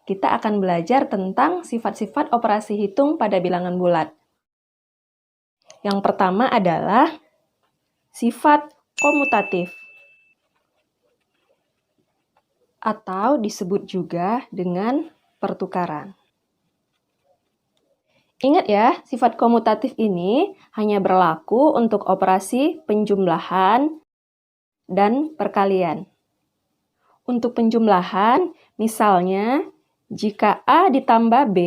kita akan belajar tentang sifat-sifat operasi hitung pada bilangan bulat. Yang pertama adalah sifat komutatif, atau disebut juga dengan pertukaran. Ingat ya, sifat komutatif ini hanya berlaku untuk operasi penjumlahan dan perkalian. Untuk penjumlahan, misalnya, jika A ditambah B,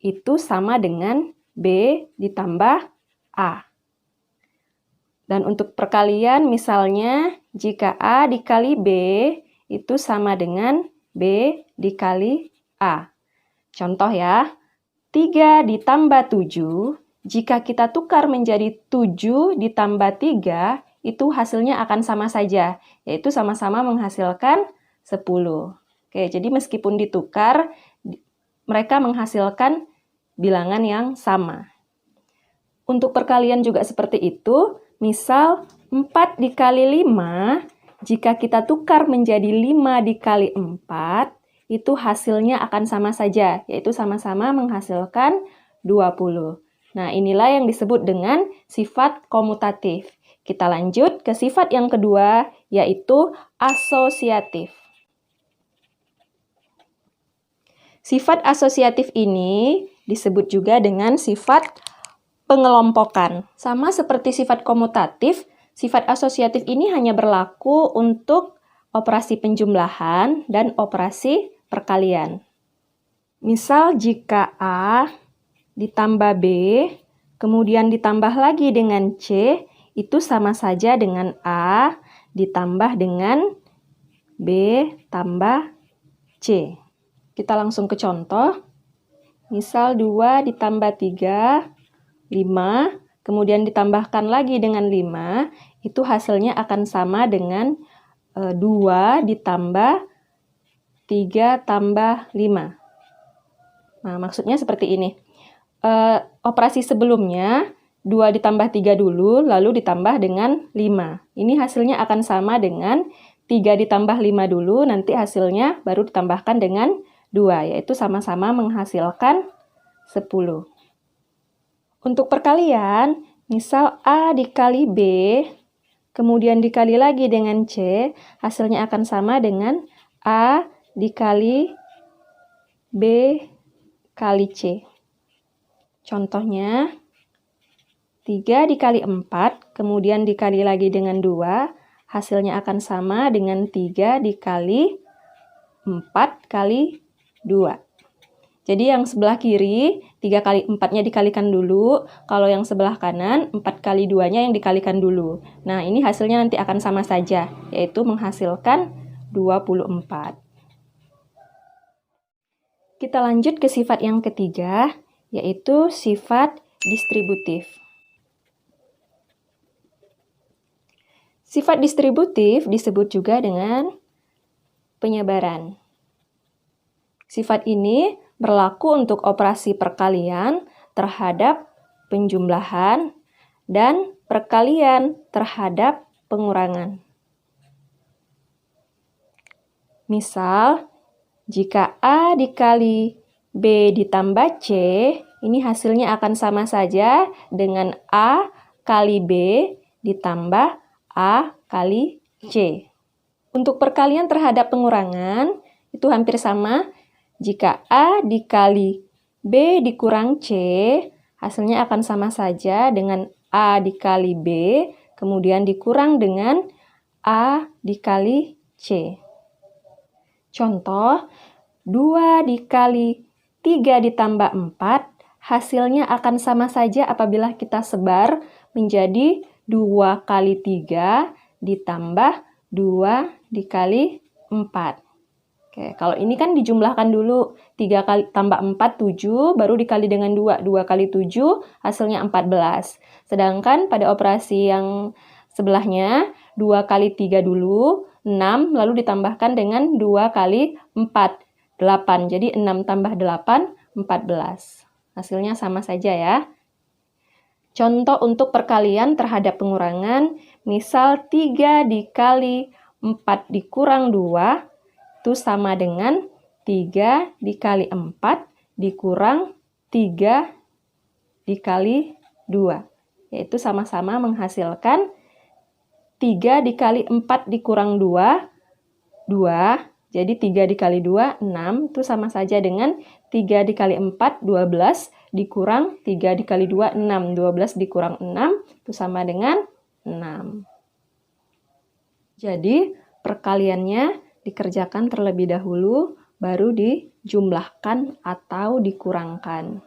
itu sama dengan B ditambah A. Dan untuk perkalian, misalnya, jika A dikali B, itu sama dengan B dikali A. Contoh ya, 3 ditambah 7, jika kita tukar menjadi 7 ditambah 3, itu hasilnya akan sama saja, yaitu sama-sama menghasilkan 10. Oke, jadi meskipun ditukar, mereka menghasilkan bilangan yang sama. Untuk perkalian juga seperti itu, misal 4 dikali 5, jika kita tukar menjadi 5 dikali 4, itu hasilnya akan sama saja, yaitu sama-sama menghasilkan 20. Nah, inilah yang disebut dengan sifat komutatif. Kita lanjut ke sifat yang kedua, yaitu asosiatif. Sifat asosiatif ini disebut juga dengan sifat pengelompokan. Sama seperti sifat komutatif, sifat asosiatif ini hanya berlaku untuk operasi penjumlahan dan operasi perkalian. Misal jika A ditambah B, kemudian ditambah lagi dengan C, itu sama saja dengan A ditambah dengan B tambah C. Kita langsung ke contoh. Misal 2 ditambah 3, 5, kemudian ditambahkan lagi dengan 5, itu hasilnya akan sama dengan 2 ditambah 3 tambah 5. Nah, maksudnya seperti ini. Operasi sebelumnya, 2 ditambah 3 dulu, lalu ditambah dengan 5. Ini hasilnya akan sama dengan 3 ditambah 5 dulu, nanti hasilnya baru ditambahkan dengan 2, yaitu sama-sama menghasilkan 10. Untuk perkalian, misal A dikali B, kemudian dikali lagi dengan C, hasilnya akan sama dengan A dikali B kali C. Contohnya, 3 dikali 4, kemudian dikali lagi dengan 2, hasilnya akan sama dengan 3 dikali 4 kali 2. Jadi yang sebelah kiri, 3 kali 4-nya dikalikan dulu, kalau yang sebelah kanan, 4 kali 2-nya yang dikalikan dulu. Nah, ini hasilnya nanti akan sama saja, yaitu menghasilkan 24. Kita lanjut ke sifat yang ketiga, yaitu sifat distributif. Sifat distributif disebut juga dengan penyebaran. Sifat ini berlaku untuk operasi perkalian terhadap penjumlahan dan perkalian terhadap pengurangan. Misal, jika A dikali B ditambah C, ini hasilnya akan sama saja dengan A kali B ditambah A kali C. Untuk perkalian terhadap pengurangan, itu hampir sama. Jika A dikali B dikurang C, hasilnya akan sama saja dengan A dikali B, kemudian dikurang dengan A dikali C. Contoh, 2 dikali 3 ditambah 4, hasilnya akan sama saja apabila kita sebar menjadi 2 kali 3 ditambah 2 dikali 4. Oke, kalau ini kan dijumlahkan dulu, 3 kali tambah 4, 7, baru dikali dengan 2. 2 kali 7, hasilnya 14. Sedangkan pada operasi yang sebelahnya, 2 kali 3 dulu, 6, lalu ditambahkan dengan 2 kali 4, 8. Jadi 6 tambah 8, 14. Hasilnya sama saja ya. Contoh untuk perkalian terhadap pengurangan, misal 3 dikali 4 dikurang 2, itu sama dengan 3 dikali 4 dikurang 3 dikali 2. Yaitu sama-sama menghasilkan 3 dikali 4 dikurang 2, 2. Jadi 3 dikali 2, 6. Itu sama saja dengan 3 dikali 4, 12. Dikurang 3 dikali 2, 6. 12 dikurang 6, itu sama dengan 6. Jadi, perkaliannya dikerjakan terlebih dahulu, baru dijumlahkan atau dikurangkan.